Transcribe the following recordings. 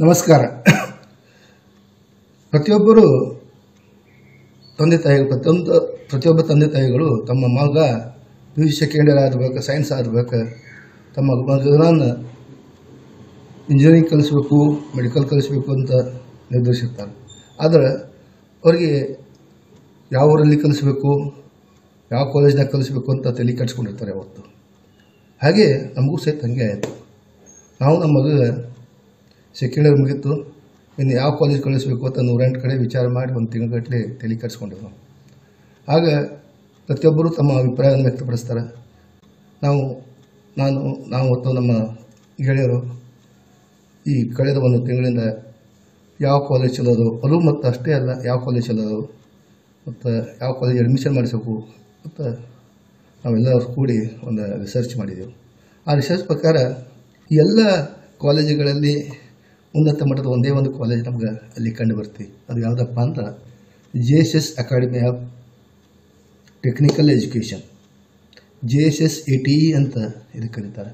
ನಮಸ್ಕಾರ. ಪ್ರತಿಯೊಬ್ಬರು ಪ್ರತಿಯೊಬ್ಬ ತಂದೆ ತಾಯಿಗಳು ತಮ್ಮ ಮಗ PU ಸೆಕೆಂಡ್ ಇಯರ್ ಆಗಬೇಕು, ಸೈನ್ಸ್ ಆಗಬೇಕು, ತಮ್ಮ ಮಗನನ್ನು ಇಂಜಿನಿಯರಿಂಗ್ ಕಲಿಸಬೇಕು, ಮೆಡಿಕಲ್ ಕಲಿಸಬೇಕು ಅಂತ ನಿರ್ಧರಿಸಿರ್ತಾರೆ. ಆದರೆ ಅವರಿಗೆ ಯಾವ ಊರಲ್ಲಿ ಕಲಿಸಬೇಕು, ಯಾವ ಕಾಲೇಜ್ನಾಗ ಕಲಿಸಬೇಕು ಅಂತ ತಲೆ ಕೆಡಿಸ್ಕೊಂಡಿರ್ತಾರೆ ಅವತ್ತು. ಹಾಗೆ ನಮಗೂ ಸಹಿತ ಹಂಗೆ ಆಯಿತು. ನಾವು ನಮ್ಮ ಮಗ ಸೆಕೆಂಡ್ ಇಯರ್ ಮುಗಿತು, ಇನ್ನು ಯಾವ ಕಾಲೇಜ್ ಕಳಿಸ್ಬೇಕು ಅಂತ 108 ಕಡೆ ವಿಚಾರ ಮಾಡಿ ಒಂದು ತಿಂಗಳಗಟ್ಟಲೆ ತಲೆ ಕೆಡಿಸ್ಕೊಂಡಿದ್ದು ನಾವು. ಆಗ ಪ್ರತಿಯೊಬ್ಬರು ತಮ್ಮ ಅಭಿಪ್ರಾಯವನ್ನು ವ್ಯಕ್ತಪಡಿಸ್ತಾರೆ. ನಾವು ಮತ್ತು ನಮ್ಮ ಗೆಳೆಯರು ಈ ಕಳೆದ ಒಂದು ತಿಂಗಳಿಂದ ಯಾವ ಕಾಲೇಜ್ ಚಲೋದು ಅದು ಮತ್ತು ಅಷ್ಟೇ ಅಲ್ಲ, ಯಾವ ಕಾಲೇಜ್ ಚಲೋದು ಮತ್ತು ಯಾವ ಕಾಲೇಜ್ ಅಡ್ಮಿಷನ್ ಮಾಡಿಸಬೇಕು ಮತ್ತು ನಾವೆಲ್ಲರೂ ಕೂಡಿ ಒಂದು ರಿಸರ್ಚ್ ಮಾಡಿದೆವು. ಆ ರಿಸರ್ಚ್ ಪ್ರಕಾರ ಎಲ್ಲ ಕಾಲೇಜುಗಳಲ್ಲಿ ಉನ್ನತ ಮಟ್ಟದ ಒಂದೇ ಒಂದು ಕಾಲೇಜ್ ನಮ್ಗೆ ಅಲ್ಲಿ ಕಂಡು ಬರ್ತೀವಿ. ಅದು ಯಾವುದಪ್ಪ ಅಂದ್ರೆ JSS academy of technical education, JSS ATE ಅಂತ ಇದಕ್ಕೆ ಕರೀತಾರೆ.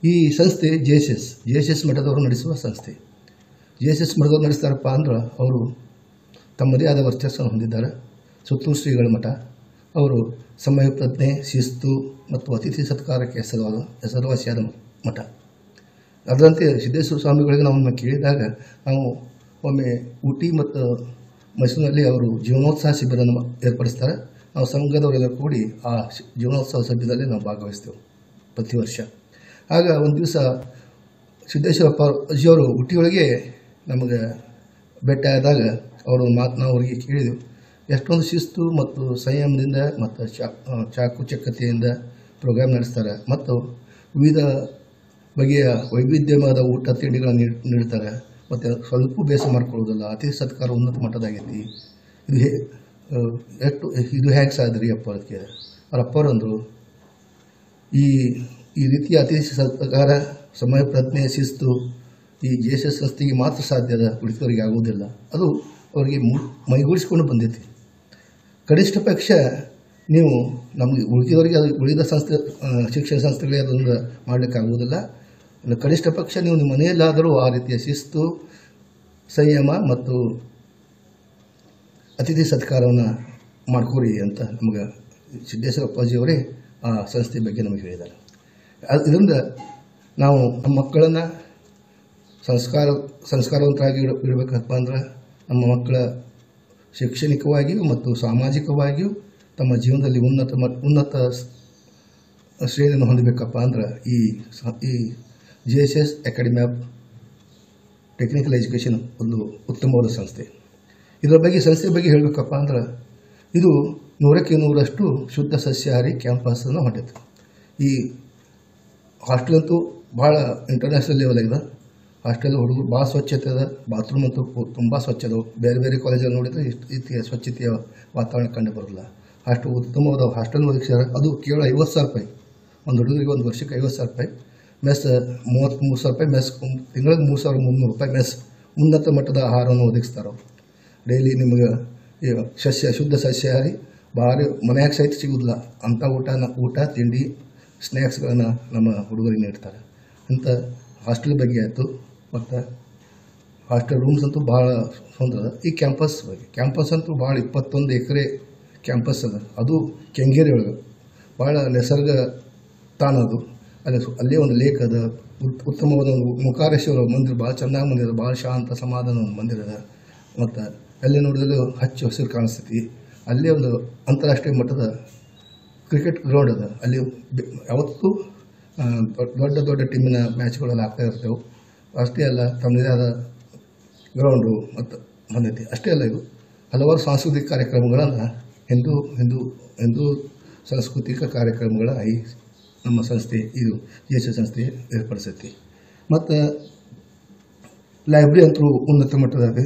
ಈ ಸಂಸ್ಥೆ JSS ಮಠದವರು ನಡೆಸುವ ಸಂಸ್ಥೆ. JSS ಮಠದವ್ರು ನಡೆಸ್ತಾರಪ್ಪ ಅಂದ್ರೆ ಅವರು ತಮ್ಮದೇ ಆದ ವರ್ಚಸ್ಸನ್ನು ಹೊಂದಿದ್ದಾರೆ. ಸುತ್ತೂರು ಶ್ರೀಗಳ ಮಠ ಅವರು ಸಮಯ ಪ್ರಜ್ಞೆ, ಶಿಸ್ತು ಮತ್ತು ಅತಿಥಿ ಸತ್ಕಾರಕ್ಕೆ ಹೆಸರುವಾಸಿಯಾದ ಮಠ. ಅದರಂತೆ ಸಿದ್ದೇಶ್ವರ ಸ್ವಾಮಿಗಳಿಗೆ ನಾವು ಕೇಳಿದಾಗ ನಾವು ಒಮ್ಮೆ ಊಟಿ ಮತ್ತು ಮೈಸೂರಿನಲ್ಲಿ ಅವರು ಜೀವನೋತ್ಸವ ಶಿಬಿರವನ್ನು ಏರ್ಪಡಿಸ್ತಾರೆ. ನಾವು ಸಂಘದವರೆಲ್ಲ ಕೂಡಿ ಆ ಜೀವನೋತ್ಸವ ಶಿಬಿರದಲ್ಲಿ ನಾವು ಭಾಗವಹಿಸ್ತೇವೆ ಪ್ರತಿ ವರ್ಷ. ಆಗ ಒಂದು ದಿವಸ ಸಿದ್ದೇಶ್ವರಪ್ಪ ಅಜ್ಜಿಯವರು ಊಟಿಯೊಳಗೆ ನಮಗೆ ಭೇಟಿ ಆದಾಗ ಅವರು ನಾವು ಅವರಿಗೆ ಕೇಳಿದೆವು, ಎಷ್ಟೊಂದು ಶಿಸ್ತು ಮತ್ತು ಸಂಯಮದಿಂದ ಮತ್ತು ಚಾಕುಚಕ್ಯತೆಯಿಂದ ಪ್ರೋಗ್ರಾಮ್ ನಡೆಸ್ತಾರೆ ಮತ್ತು ವಿವಿಧ ಬಗೆಯ ವೈವಿಧ್ಯವಾದ ಊಟ ತಿಂಡಿಗಳನ್ನು ನೀಡ್ತಾರೆ ಮತ್ತು ಸ್ವಲ್ಪ ಬೇಸ ಮಾಡ್ಕೊಳ್ಳೋದಿಲ್ಲ. ಅತಿಥಿ ಸತ್ಕಾರ ಉನ್ನತ ಮಟ್ಟದಾಗೈತಿ. ಇದು ಹೇಗೆ ಸಾಧ್ರಿ ಅಪ್ಪ ಅದಕ್ಕೆ ಅವ್ರ ಅಪ್ಪರಂದರು, ಈ ರೀತಿಯ ಅತಿಥಿ ಸತ್ಕಾರ, ಸಮಯ ಪ್ರಜ್ಞೆ, ಶಿಸ್ತು ಈ JSS ಸಂಸ್ಥೆಗೆ ಮಾತ್ರ ಸಾಧ್ಯ ಅದ, ಉಳಿದವರಿಗೆ ಆಗೋದಿಲ್ಲ. ಅದು ಅವರಿಗೆ ಮೈಗೂಡಿಸ್ಕೊಂಡು ಬಂದೈತಿ. ಕನಿಷ್ಠ ಪಕ್ಷ ನೀವು ನಮಗೆ ಉಳಿದ ಸಂಸ್ಥೆ ಶಿಕ್ಷಣ ಸಂಸ್ಥೆಗಳೇ ಅದನ್ನು ಮಾಡಲಿಕ್ಕೆ ಆಗುವುದಿಲ್ಲ. ಕನಿಷ್ಠ ಪಕ್ಷ ನೀವು ನಿಮ್ಮ ಮನೆಯಲ್ಲಾದರೂ ಆ ರೀತಿಯ ಶಿಸ್ತು, ಸಂಯಮ ಮತ್ತು ಅತಿಥಿ ಸತ್ಕಾರವನ್ನು ಮಾಡ್ಕೋರಿ ಅಂತ ನಮಗೆ ಸಿದ್ದೇಶ್ವರ ಅಪ್ಪಾಜಿಯವರೇ ಆ ಸಂಸ್ಥೆ ಬಗ್ಗೆ ನಮಗೆ ಹೇಳಿದ್ದಾರೆ. ಇದರಿಂದ ನಾವು ನಮ್ಮ ಮಕ್ಕಳನ್ನು ಸಂಸ್ಕಾರವಂತರಾಗಿ ಇಡಬೇಕಪ್ಪ ಅಂದ್ರೆ ನಮ್ಮ ಮಕ್ಕಳ ಶೈಕ್ಷಣಿಕವಾಗಿಯೂ ಮತ್ತು ಸಾಮಾಜಿಕವಾಗಿಯೂ ತಮ್ಮ ಜೀವನದಲ್ಲಿ ಉನ್ನತ ಶ್ರೇಣಿಯನ್ನು ಹೊಂದಬೇಕಪ್ಪ ಅಂದ್ರೆ ಈ JSS academy of technical education ಒಂದು ಉತ್ತಮವಾದ ಸಂಸ್ಥೆ. ಇದರ ಬಗ್ಗೆ ಸಂಸ್ಥೆ ಬಗ್ಗೆ ಹೇಳಬೇಕಪ್ಪ ಅಂದ್ರೆ ಇದು 100ಕ್ಕೆ 100ರಷ್ಟು ಶುದ್ಧ ಸಸ್ಯಾಹಾರಿ ಕ್ಯಾಂಪಸನ್ನು ಹೊಂದಿತ್ತು. ಈ ಹಾಸ್ಟೆಲ್ ಅಂತೂ ಭಾಳ ಇಂಟರ್ನ್ಯಾಷನಲ್ ಲೆವೆಲ್ ಆಗಿದೆ. ಹಾಸ್ಟೆಲ್ ಹುಡುಗರು ಭಾಳ ಸ್ವಚ್ಛತೆ ಅದ, ಬಾತ್ರೂಮ್ ಅಂತೂ ತುಂಬ ಸ್ವಚ್ಛ ಅದಾವೆ. ಬೇರೆ ಕಾಲೇಜಲ್ಲಿ ನೋಡಿದರೆ ಇಷ್ಟು ರೀತಿಯ ಸ್ವಚ್ಛತೆಯ ವಾತಾವರಣ ಕಂಡು ಬರೋಲ್ಲ. ಅಷ್ಟು ಉತ್ತಮವಾದ ಹಾಸ್ಟೆಲ್ ಒದಗಿಸ್ಯಾರ. ಅದು ಕೇವಲ 50,000 ರೂಪಾಯಿ, ಒಂದು ಹುಡುಗರಿಗೆ ಒಂದು ವರ್ಷಕ್ಕೆ 50,000 ರೂಪಾಯಿ ಮೆಸ್, 33,000 ರೂಪಾಯಿ ಮೆಸ್, ತಿಂಗಳಿಗೆ 3,300 ರೂಪಾಯಿ ಮೆಸ್. ಉನ್ನತ ಮಟ್ಟದ ಆಹಾರವನ್ನು ಒದಗಿಸ್ತಾರೆ. ಡೈಲಿ ನಿಮಗೆ ಶುದ್ಧ ಸಸ್ಯಾಹಾರಿ ಭಾರಿ ಮನೆಯಾಗ ಸಹಿತ ಸಿಗೋದಿಲ್ಲ ಅಂಥ ಊಟ ತಿಂಡಿ ಸ್ನ್ಯಾಕ್ಸ್ಗಳನ್ನು ನಮ್ಮ ಹುಡುಗರಿಗೆ ನೀಡ್ತಾರೆ. ಅಂಥ ಹಾಸ್ಟೆಲ್ ಬಗ್ಗೆ ಆಯಿತು. ಮತ್ತು ಹಾಸ್ಟೆಲ್ ರೂಮ್ಸ್ ಅಂತೂ ಭಾಳ ಸುಂದರ. ಈ ಕ್ಯಾಂಪಸ್ ಅಂತೂ ಭಾಳ 21 ಎಕರೆ ಕ್ಯಾಂಪಸ್ ಅದ. ಅದು ಕೆಂಗೇರಿ ಒಳಗೆ ಭಾಳ ನಿಸರ್ಗ ತಾಣ. ಅದು ಅಲ್ಲೇ ಒಂದು ಲೇಕ್ ಅದ. ಉತ್ತಮವಾದ ಒಂದು ಮುಖಾರೇಶ್ವರ ಮಂದಿರ, ಭಾಳ ಚೆನ್ನಾಗಿ ಮಂದಿರ, ಭಾಳ ಶಾಂತ ಸಮಾಧಾನ ಒಂದು ಮಂದಿರ ಅದ. ಮತ್ತು ಅಲ್ಲೇ ನೋಡಿದ್ರೆ ಹಚ್ಚ ಹಸಿರು ಕಾಣಿಸ್ತೈತಿ. ಅಲ್ಲೇ ಒಂದು ಅಂತಾರಾಷ್ಟ್ರೀಯ ಮಟ್ಟದ ಕ್ರಿಕೆಟ್ ಗ್ರೌಂಡ್ ಅದ. ಅಲ್ಲಿ ಯಾವತ್ತೂ ದೊಡ್ಡ ಟೀಮಿನ ಮ್ಯಾಚ್ಗಳೆಲ್ಲ ಆಗ್ತಾ ಇರ್ತೇವೆ. ಅಷ್ಟೇ ಅಲ್ಲ, ತಮ್ಮದೇ ಆದ ಗ್ರೌಂಡು ಮತ್ತು ಬಂದೈತಿ. ಅಷ್ಟೇ ಅಲ್ಲ, ಇದು ಹಲವಾರು ಸಾಂಸ್ಕೃತಿಕ ಕಾರ್ಯಕ್ರಮಗಳನ್ನು ಹಿಂದೂ ಸಾಂಸ್ಕೃತಿಕ ಕಾರ್ಯಕ್ರಮಗಳ ನಮ್ಮ ಸಂಸ್ಥೆ ಇದು JSS ಸಂಸ್ಥೆ ಏರ್ಪಡಿಸೈತಿ. ಮತ್ತು ಲೈಬ್ರರಿ ಅಂತೂ ಉನ್ನತ ಮಟ್ಟದಾಗ,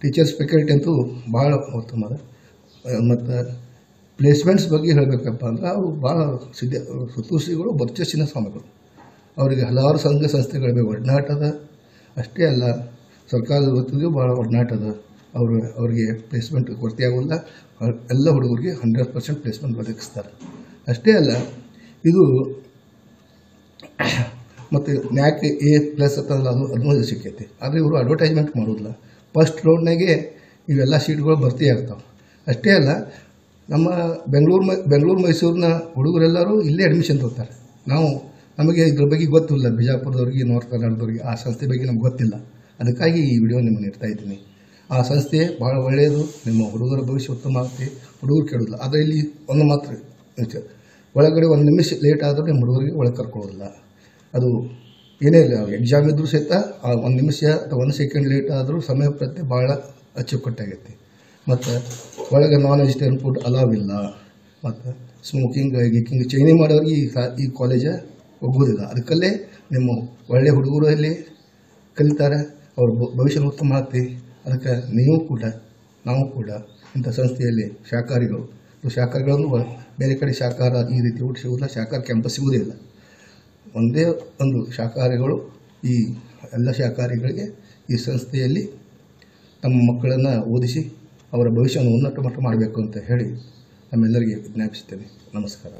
ಟೀಚರ್ಸ್ ಫ್ಯಾಕಲ್ಟಿ ಅಂತೂ ಭಾಳ ಉತ್ತಮ ಅದ. ಮತ್ತು ಪ್ಲೇಸ್ಮೆಂಟ್ಸ್ ಬಗ್ಗೆ ಹೇಳಬೇಕಪ್ಪ ಅಂದ್ರೆ ಅವು ಭಾಳ ಸುತ್ತೂರು ಶ್ರೀಗಳು ವರ್ಚಸ್ಸಿನ ಸ್ವಾಮಿಗಳು. ಅವರಿಗೆ ಹಲವಾರು ಸಂಘ ಸಂಸ್ಥೆಗಳಿಗೆ ಒಡನಾಟ ಅದ. ಅಷ್ಟೇ ಅಲ್ಲ, ಸರ್ಕಾರದ ವೃತ್ತಿಗೂ ಭಾಳ ಒಡನಾಟ ಅದ. ಅವರಿಗೆ ಪ್ಲೇಸ್ಮೆಂಟ್ ಕೊರತೆ ಆಗೋಲ್ಲ. ಎಲ್ಲ ಹುಡುಗರಿಗೆ 100% ಪ್ಲೇಸ್ಮೆಂಟ್ ಒದಗಿಸ್ತಾರೆ. ಅಷ್ಟೇ ಅಲ್ಲ, ಇದು ಮತ್ತು ನ್ಯಾಕ್ A+ ಅಂತಂದ್ರೆ ಅದನ್ನೂ ಸಿಕ್ಕೈತಿ. ಆದರೆ ಇವರು ಅಡ್ವರ್ಟೈಸ್ಮೆಂಟ್ ಮಾಡೋದಿಲ್ಲ. ಫಸ್ಟ್ ರೌಂಡ್ನಾಗೆ ಇವೆಲ್ಲ ಸೀಟ್ಗಳು ಭರ್ತಿ ಆಗ್ತಾವೆ. ಅಷ್ಟೇ ಅಲ್ಲ, ನಮ್ಮ ಬೆಂಗಳೂರು ಮೈಸೂರಿನ ಹುಡುಗರೆಲ್ಲರೂ ಇಲ್ಲೇ ಅಡ್ಮಿಷನ್ ತೊಗೊತಾರೆ. ನಮಗೆ ಇದ್ರ ಬಗ್ಗೆ ಗೊತ್ತಿಲ್ಲ, ಬಿಜಾಪುರದವ್ರಿಗೆ, ನಾರ್ತ್ ಕರ್ನಾಟಕದವ್ರಿಗೆ ಆ ಸಂಸ್ಥೆ ಬಗ್ಗೆ ನಮ್ಗೆ ಗೊತ್ತಿಲ್ಲ. ಅದಕ್ಕಾಗಿ ಈ ವಿಡಿಯೋ ನಿಮ್ಮನ್ನು ಇಡ್ತಾ ಇದ್ದೀನಿ. ಆ ಸಂಸ್ಥೆ ಭಾಳ ಒಳ್ಳೆಯದು, ನಿಮ್ಮ ಹುಡುಗರ ಭವಿಷ್ಯ ಉತ್ತಮ ಆಗುತ್ತೆ, ಹುಡುಗರು ಕೇಳೋದಿಲ್ಲ. ಆದರೆ ಇಲ್ಲಿ ಒಂದು ಮಾತ್ರ ಒಳಗಡೆ 1 ನಿಮಿಷ ಲೇಟ್ ಆದರೂ ನಿಮ್ಮ ಹುಡುಗರಿಗೆ ಒಳಗೆ ಕರ್ಕೊಳ್ಳೋದಿಲ್ಲ. ಅದು ಏನೇ ಇಲ್ಲ, ಎಕ್ಸಾಮ್ ಇದ್ದರೂ ಸಹಿತ ಆ 1 ನಿಮಿಷ ಅಥವಾ 1 ಸೆಕೆಂಡ್ ಲೇಟ್ ಆದರೂ ಸಮಯ ಪ್ರತಿ ಭಾಳ ಅಚ್ಚುಕಟ್ಟಾಗೈತಿ. ಮತ್ತು ಒಳಗೆ ನಾನ್ ವೆಜಿಟೇರಿಯನ್ ಫುಡ್ ಅಲಾವ್ ಇಲ್ಲ. ಮತ್ತು ಸ್ಮೋಕಿಂಗ್ ಗೀಕಿಂಗ್ ಚೈನಿ ಮಾಡೋರಿಗೆ ಈ ಕಾಲೇಜ ಹೋಗೋದಿಲ್ಲ. ಅದಕ್ಕಲ್ಲೇ ನಿಮ್ಮ ಒಳ್ಳೆಯ ಹುಡುಗರು ಅಲ್ಲಿ ಕಲಿತಾರೆ, ಅವ್ರ ಭವಿಷ್ಯ ಉತ್ತಮ ಆಗ್ತಿ. ಅದಕ್ಕೆ ನಾವು ಕೂಡ ಇಂಥ ಸಂಸ್ಥೆಯಲ್ಲಿ ಶಾಖಾಹಾರಿಗಳನ್ನು ಬೇರೆ ಕಡೆ ಶಾಖಾಹಾರ ಈ ರೀತಿ ಊಟ ಸಿಗೋದಿಲ್ಲ, ಶಾಖಾಹಾರ ಕ್ಯಾಂಪಸ್ ಸಿಗೋದೇ ಇಲ್ಲ. ಒಂದೇ ಒಂದು ಶಾಖಾಹಾರಿಗಳು, ಈ ಎಲ್ಲ ಶಾಖಾಹಾರಿಗಳಿಗೆ ಈ ಸಂಸ್ಥೆಯಲ್ಲಿ ತಮ್ಮ ಮಕ್ಕಳನ್ನು ಓದಿಸಿ ಅವರ ಭವಿಷ್ಯವನ್ನು ಉನ್ನತ ಮಟ್ಟ ಮಾಡಬೇಕು ಅಂತ ಹೇಳಿ ನಮ್ಮೆಲ್ಲರಿಗೆ ವಿಜ್ಞಾಪಿಸ್ತೇನೆ. ನಮಸ್ಕಾರ.